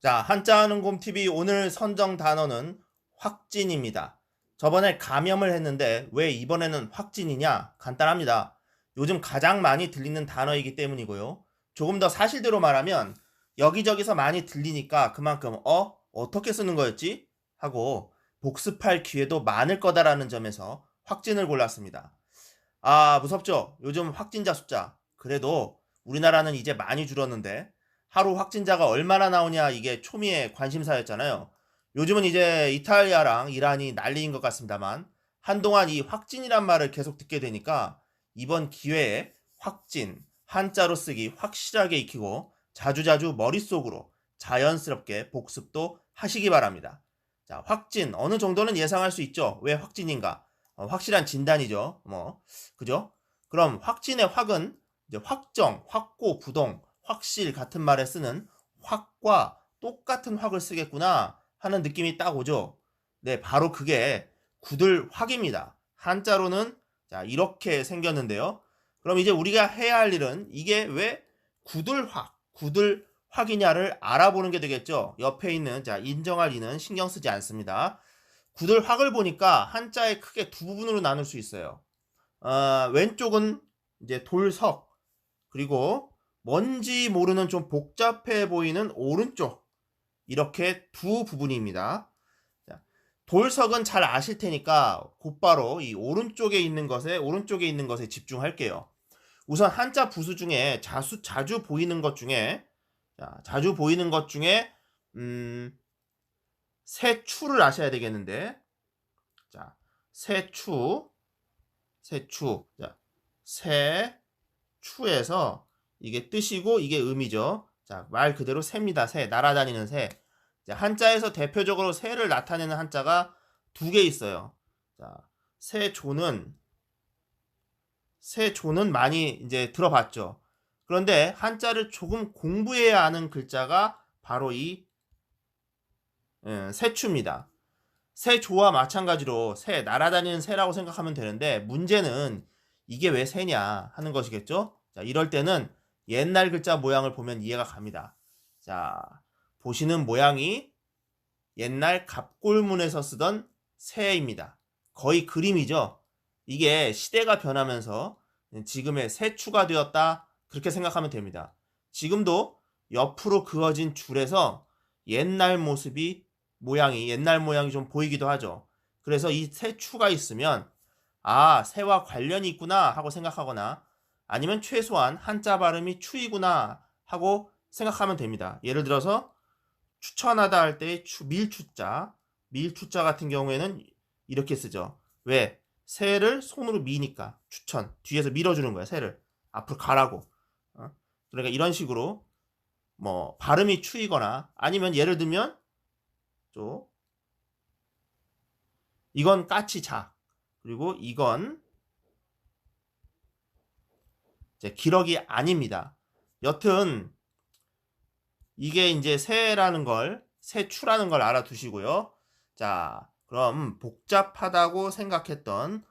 자, 한자하는 곰TV 오늘 선정 단어는 확진입니다. 저번에 감염을 했는데 왜 이번에는 확진이냐? 간단합니다. 요즘 가장 많이 들리는 단어이기 때문이고요. 조금 더 사실대로 말하면 여기저기서 많이 들리니까 그만큼 어떻게 쓰는 거였지? 하고 복습할 기회도 많을 거다라는 점에서 확진을 골랐습니다. 아, 무섭죠? 요즘 확진자 숫자. 그래도 우리나라는 이제 많이 줄었는데 하루 확진자가 얼마나 나오냐 이게 초미의 관심사였잖아요. 요즘은 이제 이탈리아랑 이란이 난리인 것 같습니다만 한동안 이 확진이란 말을 계속 듣게 되니까 이번 기회에 확진, 한자로 쓰기 확실하게 익히고 자주자주 머릿속으로 자연스럽게 복습도 하시기 바랍니다. 자, 확진 어느 정도는 예상할 수 있죠. 왜 확진인가? 확실한 진단이죠. 그죠? 그럼 확진의 확은 이제 확정, 확고, 부동, 확실 같은 말에 쓰는 확과 똑같은 확을 쓰겠구나 하는 느낌이 딱 오죠. 네, 바로 그게 구들확입니다. 한자로는 자, 이렇게 생겼는데요. 그럼 이제 우리가 해야 할 일은 이게 왜 구들확이냐를 알아보는 게 되겠죠. 옆에 있는 자, 인정할 이는 신경 쓰지 않습니다. 구들확을 보니까 한자에 크게 두 부분으로 나눌 수 있어요. 왼쪽은 이제 돌석, 그리고 뭔지 모르는 좀 복잡해 보이는 오른쪽, 이렇게 두 부분입니다. 자, 돌석은 잘 아실 테니까 곧바로 이 오른쪽에 있는 것에 집중할게요. 우선 한자 부수 중에 자주 보이는 것 중에 자주 보이는 것 중에 세추를 아셔야 되겠는데, 자, 세추, 세추, 자, 세추에서 이게 뜻이고 이게 의미죠. 자, 말 그대로 새입니다. 새, 날아다니는 새. 자, 한자에서 대표적으로 새를 나타내는 한자가 두 개 있어요. 자, 세조는 세조는 많이 이제 들어봤죠. 그런데 한자를 조금 공부해야 하는 글자가 바로 이 세추입니다. 새조와 마찬가지로 새, 날아다니는 새라고 생각하면 되는데 문제는 이게 왜 새냐 하는 것이겠죠. 자, 이럴 때는 옛날 글자 모양을 보면 이해가 갑니다. 자, 보시는 모양이 옛날 갑골문에서 쓰던 새입니다. 거의 그림이죠. 이게 시대가 변하면서 지금의 새추가 되었다 그렇게 생각하면 됩니다. 지금도 옆으로 그어진 줄에서 옛날 모양이 좀 보이기도 하죠. 그래서 이 새추가 있으면 새와 관련이 있구나 하고 생각하거나 아니면 최소한 한자 발음이 추이구나 하고 생각하면 됩니다. 예를 들어서 추천하다 할 때 밀추자 같은 경우에는 이렇게 쓰죠. 왜? 새를 손으로 미니까 추천, 뒤에서 밀어주는 거야. 새를 앞으로 가라고. 그러니까 이런 식으로 뭐 발음이 추이거나 아니면 예를 들면 좀 이건 까치 자, 그리고 이건 이제 기러기 아닙니다. 여튼 이게 이제 새추라는 걸 알아두시고요. 자, 그럼 복잡하다고 생각했던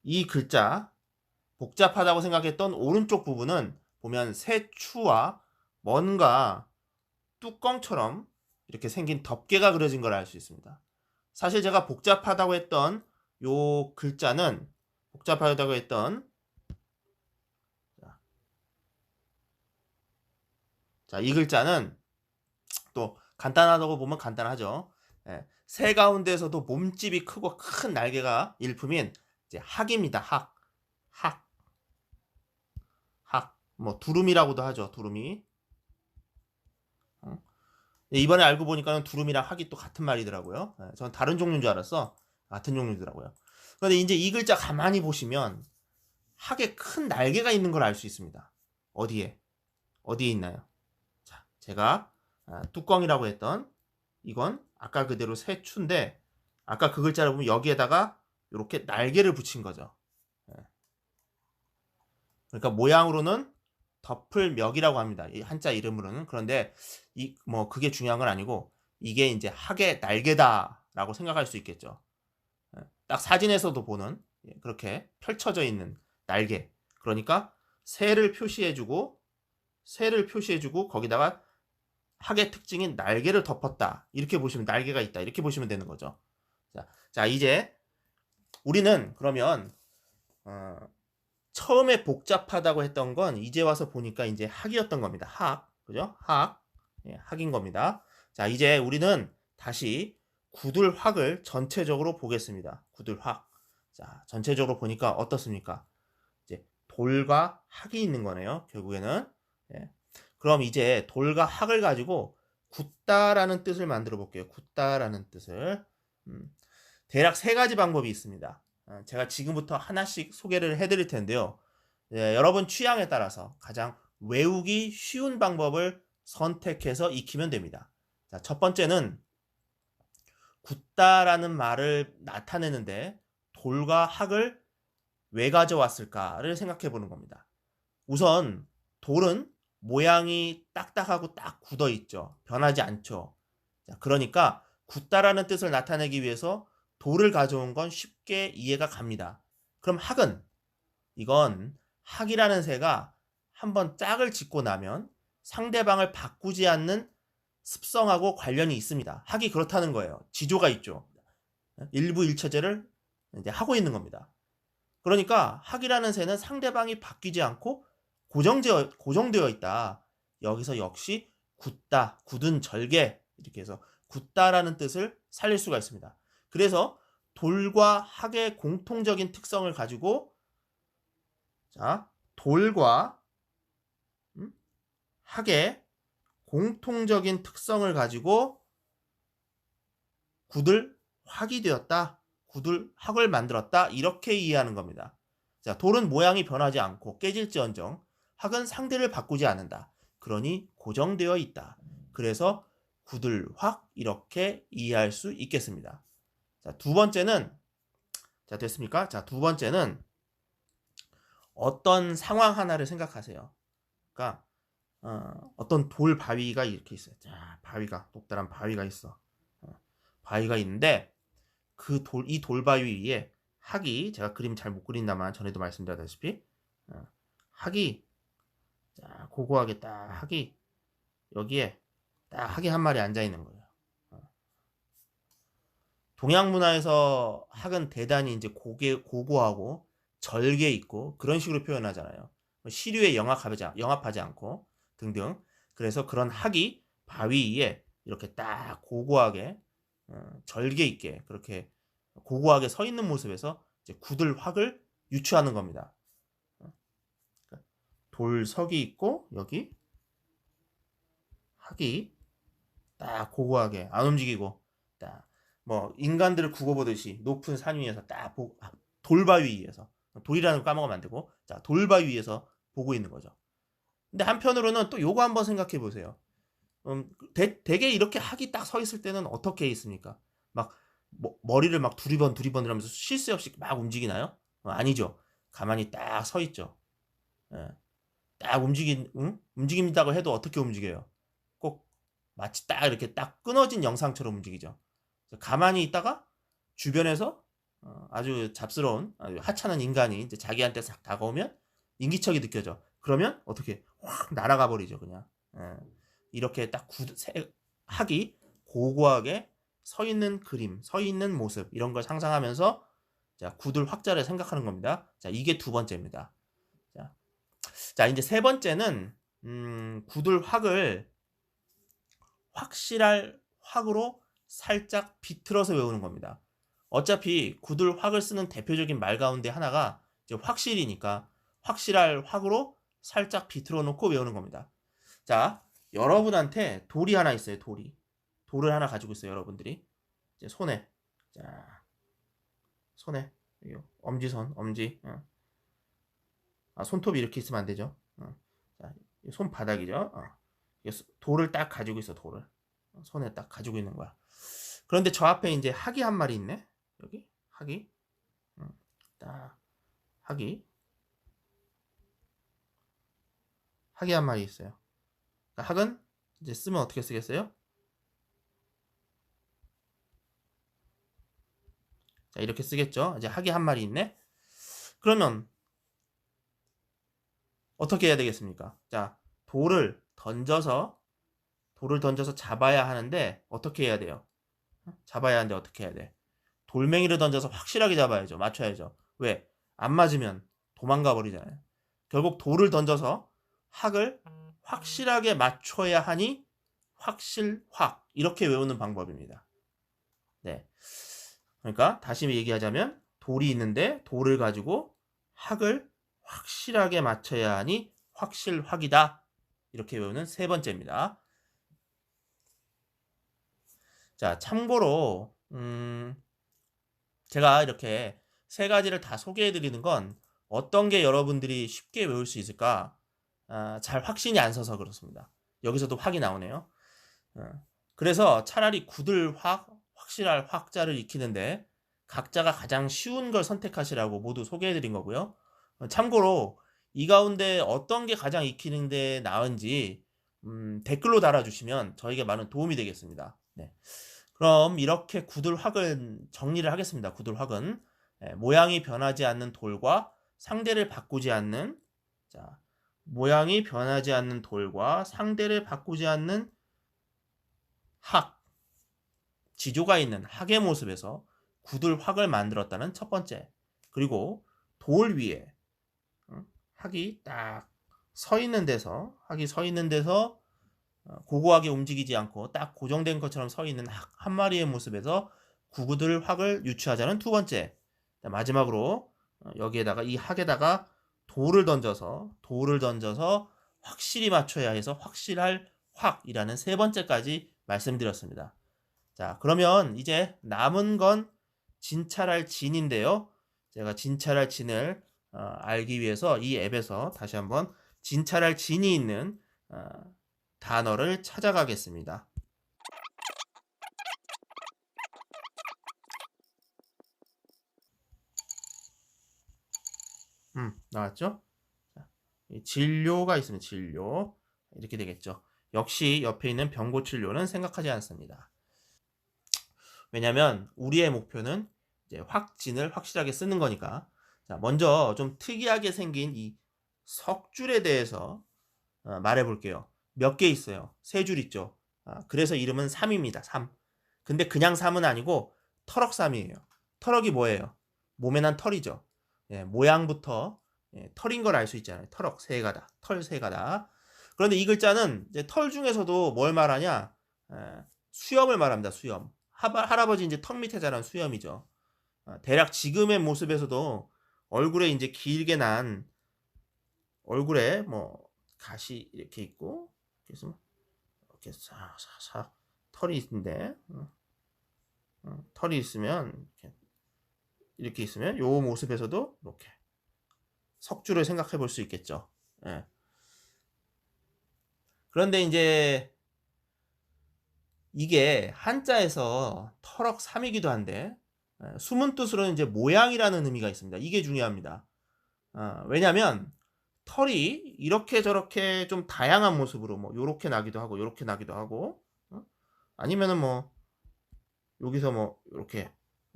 이 글자, 복잡하다고 생각했던 오른쪽 부분은 보면 새추와 뭔가 뚜껑처럼 이렇게 생긴 덮개가 그려진 걸 알 수 있습니다. 사실 제가 복잡하다고 했던 요 글자는 복잡하다고 했던 자, 이 글자는 또 간단하다고 보면 간단하죠. 예, 새 가운데에서도 몸집이 크고 큰 날개가 일품인 이제 학입니다. 학, 뭐 두루미라고도 하죠. 두루미. 이번에 알고 보니까는 두루미랑 학이 또 같은 말이더라고요. 예, 전 다른 종류인 줄 알았어. 같은 종류더라고요. 그런데 이제 이 글자 가만히 보시면 학에 큰 날개가 있는 걸 알 수 있습니다. 어디에 있나요? 자, 제가 뚜껑이라고 했던 이건 아까 그대로 새추인데 아까 그 글자를 보면 여기에다가 이렇게 날개를 붙인 거죠. 예. 그러니까 모양으로는 덮을멱이라고 합니다. 이 한자 이름으로는. 그런데 그게 중요한 건 아니고 이게 이제 학의 날개다라고 생각할 수 있겠죠. 예. 딱 사진에서도 보는 그렇게 펼쳐져 있는 날개. 그러니까 새를 표시해주고 거기다가 학의 특징인 날개를 덮었다. 이렇게 보시면 날개가 있다. 이렇게 보시면 되는 거죠. 자 이제 우리는 그러면 처음에 복잡하다고 했던 건 이제 와서 보니까 이제 학이었던 겁니다. 학. 그죠? 학. 예, 학인 겁니다. 자, 이제 우리는 다시 구들학을 전체적으로 보겠습니다. 구들학. 자, 전체적으로 보니까 어떻습니까? 이제 돌과 학이 있는 거네요. 결국에는. 예. 그럼 이제 돌과 학을 가지고 굳다라는 뜻을 만들어 볼게요. 굳다라는 뜻을. 대략 세 가지 방법이 있습니다. 제가 지금부터 하나씩 소개를 해드릴 텐데요. 예, 여러분 취향에 따라서 가장 외우기 쉬운 방법을 선택해서 익히면 됩니다. 자, 첫 번째는 굳다라는 말을 나타내는데 돌과 학을 왜 가져왔을까를 생각해 보는 겁니다. 우선 돌은 모양이 딱딱하고 딱 굳어 있죠. 변하지 않죠. 자, 그러니까 굳다라는 뜻을 나타내기 위해서 돌을 가져온 건 쉽게 이해가 갑니다. 그럼 학은 이건 학이라는 새가 한번 짝을 짓고 나면 상대방을 바꾸지 않는 습성하고 관련이 있습니다. 학이 그렇다는 거예요. 지조가 있죠. 일부 일처제를 이제 하고 있는 겁니다. 그러니까 학이라는 새는 상대방이 바뀌지 않고 고정되어 있다. 여기서 역시 굳다, 굳은 절개 이렇게 해서 굳다라는 뜻을 살릴 수가 있습니다. 그래서 돌과 학의 공통적인 특성을 가지고 자, 돌과 학의 공통적인 특성을 가지고 굳을 학이 되었다. 굳을 학을 만들었다. 이렇게 이해하는 겁니다. 자, 돌은 모양이 변하지 않고 깨질지언정 학은 상대를 바꾸지 않는다. 그러니 고정되어 있다. 그래서 굳을 확 이렇게 이해할 수 있겠습니다. 자, 두 번째는 자, 됐습니까? 자, 두 번째는 어떤 상황 하나를 생각하세요. 그러니까 어떤 돌 바위가 이렇게 있어요. 자, 바위가 높다란 바위가 있어. 바위가 있는데 이 돌바위 위에 학이 제가 그림 잘 못 그린다만 전에도 말씀드렸다시피 학이 자, 고고하게 딱 학이 여기에 딱 학이 한 마리 앉아 있는 거예요. 동양 문화에서 학은 대단히 이제 고고하고 절개 있고 그런 식으로 표현하잖아요. 시류에 영합하지 않고 등등. 그래서 그런 학이 바위 위에 이렇게 딱 고고하게 절개 있게 그렇게 고고하게 서 있는 모습에서 이제 굳을 확을 유추하는 겁니다. 돌석이 있고 여기 학이 딱 고고하게 안 움직이고 딱 뭐 인간들을 국어보듯이 높은 산 위에서 딱 돌바위 위에서 돌이라는 걸 까먹으면 안 되고 자 돌바위 위에서 보고 있는 거죠. 근데 한편으로는 또 요거 한번 생각해 보세요. 되게 이렇게 학이 딱 서 있을 때는 어떻게 있습니까? 막 머리를 막 두리번 이러면서 쉴 새 없이 막 움직이나요? 아니죠. 가만히 딱 서 있죠. 예. 딱 움직인다고 해도 어떻게 움직여요? 꼭 마치 딱 이렇게 딱 끊어진 영상처럼 움직이죠. 가만히 있다가 주변에서 아주 잡스러운 아주 하찮은 인간이 이제 자기한테 싹 다가오면 인기척이 느껴져. 그러면 어떻게 확 날아가 버리죠, 그냥. 이렇게 딱 학이 고고하게 서 있는 그림, 서 있는 모습 이런 걸 상상하면서 자, 굳을 확자를 생각하는 겁니다. 자, 이게 두 번째입니다. 자, 이제 세 번째는 굳을 확을 확실할 확으로 살짝 비틀어서 외우는 겁니다. 어차피 굳을 확을 쓰는 대표적인 말 가운데 하나가 이제 확실이니까 확실할 확으로 살짝 비틀어 놓고 외우는 겁니다. 자, 여러분한테 돌이 하나 있어요. 돌을 하나 가지고 있어요. 여러분들이 이제 손에 자 손에 엄지손 엄지 손톱이 이렇게 있으면 안 되죠. 자, 손바닥이죠. 돌을 딱 가지고 있어. 돌을 손에 딱 가지고 있는 거야. 그런데 저 앞에 이제 학이 한 마리 있네. 여기 학이 딱 학이 한 마리 있어요. 그러니까 학은 이제 쓰면 어떻게 쓰겠어요? 자, 이렇게 쓰겠죠. 이제 학이 한 마리 있네. 그러면 어떻게 해야 되겠습니까? 자, 돌을 던져서 돌을 던져서 잡아야 하는데 어떻게 해야 돼요? 잡아야 하는데 어떻게 해야 돼? 돌멩이를 던져서 확실하게 잡아야죠. 맞춰야죠. 왜? 안 맞으면 도망가 버리잖아요. 결국 돌을 던져서 학을 확실하게 맞춰야 하니 확실확 이렇게 외우는 방법입니다. 네. 그러니까 다시 얘기하자면 돌이 있는데 돌을 가지고 학을 확실하게 맞춰야 하니 확실확이다. 이렇게 외우는 세 번째입니다. 자, 참고로 제가 이렇게 세 가지를 다 소개해 드리는 건 어떤 게 여러분들이 쉽게 외울 수 있을까? 잘 확신이 안 서서 그렇습니다. 여기서도 확이 나오네요. 그래서 차라리 구들확, 확실할 확자를 익히는데 각자가 가장 쉬운 걸 선택하시라고 모두 소개해 드린 거고요. 참고로 이 가운데 어떤 게 가장 익히는데 나은지 댓글로 달아주시면 저에게 많은 도움이 되겠습니다. 네. 그럼 이렇게 구들확은 정리를 하겠습니다. 구들확은 모양이 변하지 않는 돌과 상대를 바꾸지 않는 자, 모양이 변하지 않는 돌과 상대를 바꾸지 않는 학, 지조가 있는 학의 모습에서 구들확을 만들었다는 첫 번째. 그리고 돌 위에 학이 딱 서 있는 데서 학이 서 있는 데서 고고하게 움직이지 않고 딱 고정된 것처럼 서 있는 학 한 마리의 모습에서 구구들확을 유추하자는 두 번째. 마지막으로 여기에다가 이 학에다가 돌을 던져서 확실히 맞춰야 해서 확실할 확이라는 세 번째까지 말씀드렸습니다. 자, 그러면 이제 남은 건 진찰할 진인데요. 제가 진찰할 진을 알기 위해서 이 앱에서 다시 한번 진찰할 진이 있는 단어를 찾아가겠습니다. 나왔죠? 자, 진료가 있으면 진료 이렇게 되겠죠. 역시 옆에 있는 병고진료는 생각하지 않습니다. 왜냐면 우리의 목표는 이제 확진을 확실하게 쓰는 거니까. 자, 먼저 좀 특이하게 생긴 이 석줄에 대해서 말해 볼게요. 몇 개 있어요. 세 줄 있죠. 그래서 이름은 삼입니다. 삼. 근데 그냥 삼은 아니고 털럭삼이에요. 털럭이 뭐예요? 몸에 난 털이죠. 예, 모양부터 털인 걸 알 수 있잖아요. 털럭 세 가다, 털 세 가다. 그런데 이 글자는 이제 털 중에서도 뭘 말하냐? 수염을 말합니다. 수염. 할아버지 이제 턱 밑에 자란 수염이죠. 대략 지금의 모습에서도 얼굴에 이제 길게 난 얼굴에 뭐 가시 이렇게 있고 그래서 이렇게 싹싹싹 털이 있는데 털이 있으면 이렇게 있으면 요 모습에서도 이렇게 석줄을 생각해 볼 수 있겠죠. 예. 그런데 이제 이게 한자에서 털럭삼이기도 한데 숨은 뜻으로는 이제 모양이라는 의미가 있습니다. 이게 중요합니다. 왜냐하면 털이 이렇게 저렇게 좀 다양한 모습으로 뭐 요렇게 나기도 하고 요렇게 나기도 하고 아니면은 뭐 여기서 뭐 요렇게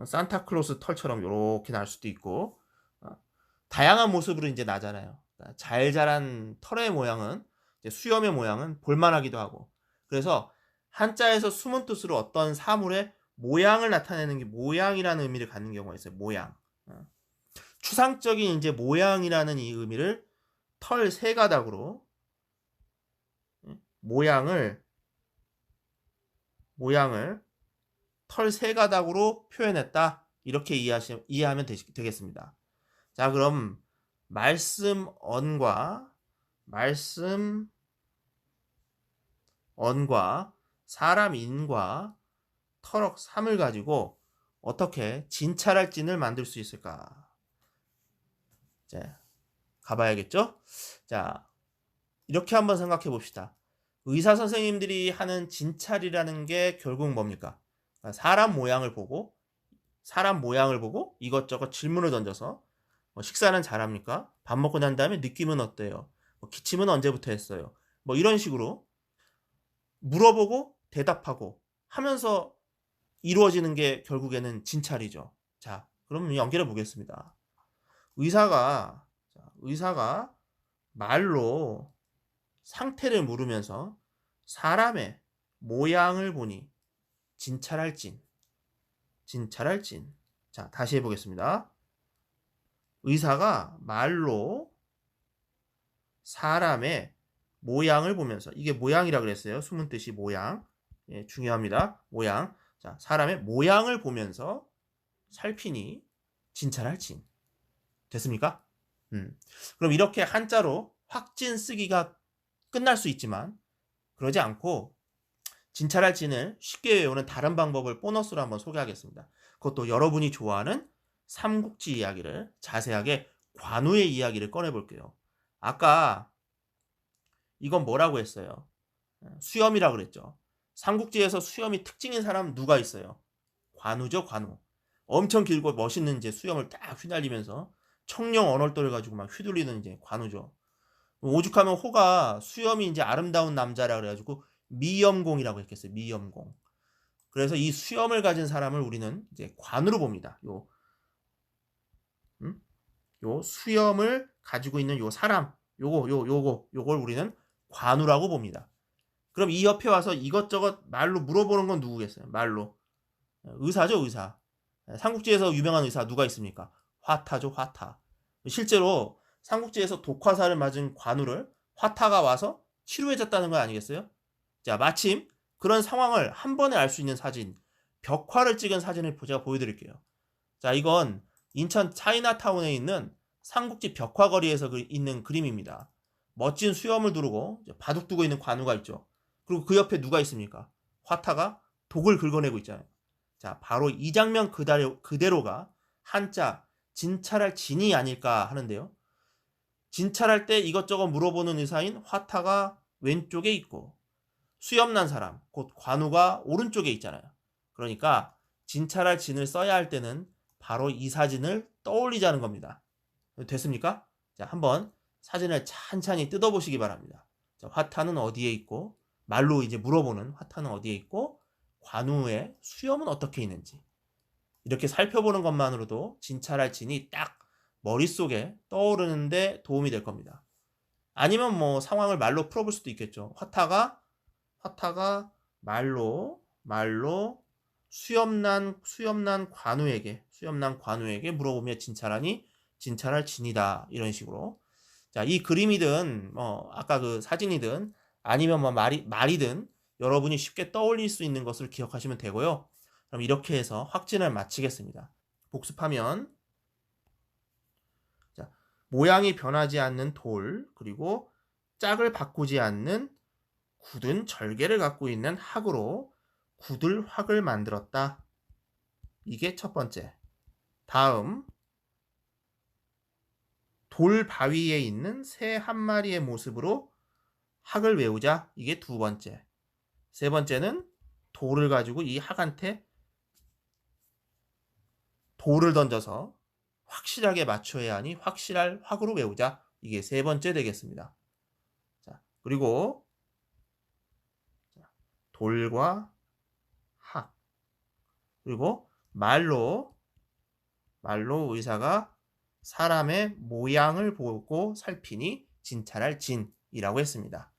산타클로스 털처럼 요렇게 날 수도 있고 다양한 모습으로 이제 나잖아요. 잘 자란 털의 모양은 이제 수염의 모양은 볼만하기도 하고 그래서 한자에서 숨은 뜻으로 어떤 사물의 모양을 나타내는 게 모양이라는 의미를 갖는 경우가 있어요. 모양. 추상적인 이제 모양이라는 이 의미를 털 세 가닥으로 모양을 털 세 가닥으로 표현했다. 이렇게 이해하면 되겠습니다. 자, 그럼 말씀 언과 사람 인과 털럭 삼을 가지고 어떻게 진찰할 진을 만들 수 있을까? 자, 가봐야겠죠? 자, 이렇게 한번 생각해 봅시다. 의사 선생님들이 하는 진찰이라는 게 결국 뭡니까? 사람 모양을 보고 이것저것 질문을 던져서 식사는 잘합니까? 밥 먹고 난 다음에 느낌은 어때요? 기침은 언제부터 했어요? 뭐 이런 식으로 물어보고 대답하고 하면서 이루어지는 게 결국에는 진찰이죠. 자, 그럼 연결해 보겠습니다. 의사가 말로 상태를 물으면서 사람의 모양을 보니 진찰할 진. 자, 다시 해보겠습니다. 의사가 말로 사람의 모양을 보면서, 이게 모양이라 그랬어요. 숨은 뜻이 모양. 예, 중요합니다. 모양. 자, 사람의 모양을 보면서 살피니 진찰할 진. 됐습니까? 그럼 이렇게 한자로 확진 쓰기가 끝날 수 있지만 그러지 않고 진찰할 진을 쉽게 외우는 다른 방법을 보너스로 한번 소개하겠습니다. 그것도 여러분이 좋아하는 삼국지 이야기를, 자세하게 관우의 이야기를 꺼내볼게요. 아까 이건 뭐라고 했어요? 수염이라 그랬죠. 삼국지에서 수염이 특징인 사람 누가 있어요? 관우죠, 관우. 엄청 길고 멋있는 이제 수염을 딱 휘날리면서 청룡 언얼도를 가지고 막 휘둘리는 이제 관우죠. 오죽하면 호가 수염이 이제 아름다운 남자라 그래가지고 미염공이라고 했겠어요. 미염공. 그래서 이 수염을 가진 사람을 우리는 이제 관우로 봅니다. 요 수염을 가지고 있는 요 사람, 요걸 우리는 관우라고 봅니다. 그럼 이 옆에 와서 이것저것 말로 물어보는 건 누구겠어요? 말로. 의사죠, 의사. 삼국지에서 유명한 의사 누가 있습니까? 화타죠, 화타. 실제로 삼국지에서 독화살을 맞은 관우를 화타가 와서 치료해줬다는 거 아니겠어요? 자, 마침 그런 상황을 한 번에 알 수 있는 사진, 벽화를 찍은 사진을 제가 보여드릴게요. 자, 이건 인천 차이나타운에 있는 삼국지 벽화거리에서 있는 그림입니다. 멋진 수염을 두르고 바둑 두고 있는 관우가 있죠. 그리고 그 옆에 누가 있습니까? 화타가 독을 긁어내고 있잖아요. 자, 바로 이 장면 그대로가 한자 진찰할 진이 아닐까 하는데요. 진찰할 때 이것저것 물어보는 의사인 화타가 왼쪽에 있고 수염난 사람, 곧 관우가 오른쪽에 있잖아요. 그러니까 진찰할 진을 써야 할 때는 바로 이 사진을 떠올리자는 겁니다. 됐습니까? 자, 한번 사진을 찬찬히 뜯어보시기 바랍니다. 자, 화타는 어디에 있고, 말로 이제 물어보는 화타는 어디에 있고, 관우의 수염은 어떻게 있는지 이렇게 살펴보는 것만으로도 진찰할 진이 딱 머릿속에 떠오르는데 도움이 될 겁니다. 아니면 뭐 상황을 말로 풀어볼 수도 있겠죠. 화타가 말로 수염난 관우에게 물어보며 진찰하니 진찰할 진이다, 이런 식으로. 자, 이 그림이든 아까 그 사진이든 아니면 뭐 말이든 여러분이 쉽게 떠올릴 수 있는 것을 기억하시면 되고요. 그럼 이렇게 해서 확진을 마치겠습니다. 복습하면, 자, 모양이 변하지 않는 돌, 그리고 짝을 바꾸지 않는 굳은 절개를 갖고 있는 학으로 굳을 확을 만들었다. 이게 첫 번째. 다음, 돌 바위에 있는 새 한 마리의 모습으로 학을 외우자. 이게 두 번째. 세 번째는 돌을 가지고 이 학한테 돌을 던져서 확실하게 맞춰야 하니 확실할 확으로 외우자. 이게 세 번째 되겠습니다. 자, 그리고 돌과 학, 그리고 말로 의사가 사람의 모양을 보고 살피니 진찰할 진이라고 했습니다.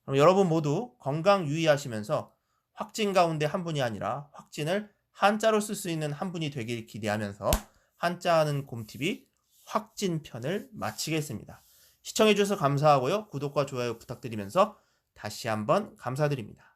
그럼 여러분 모두 건강 유의하시면서 확진 가운데 한 분이 아니라 확진을 한자로 쓸 수 있는 한 분이 되길 기대하면서 한자하는 곰TV 확진편을 마치겠습니다. 시청해주셔서 감사하고요. 구독과 좋아요 부탁드리면서 다시 한번 감사드립니다.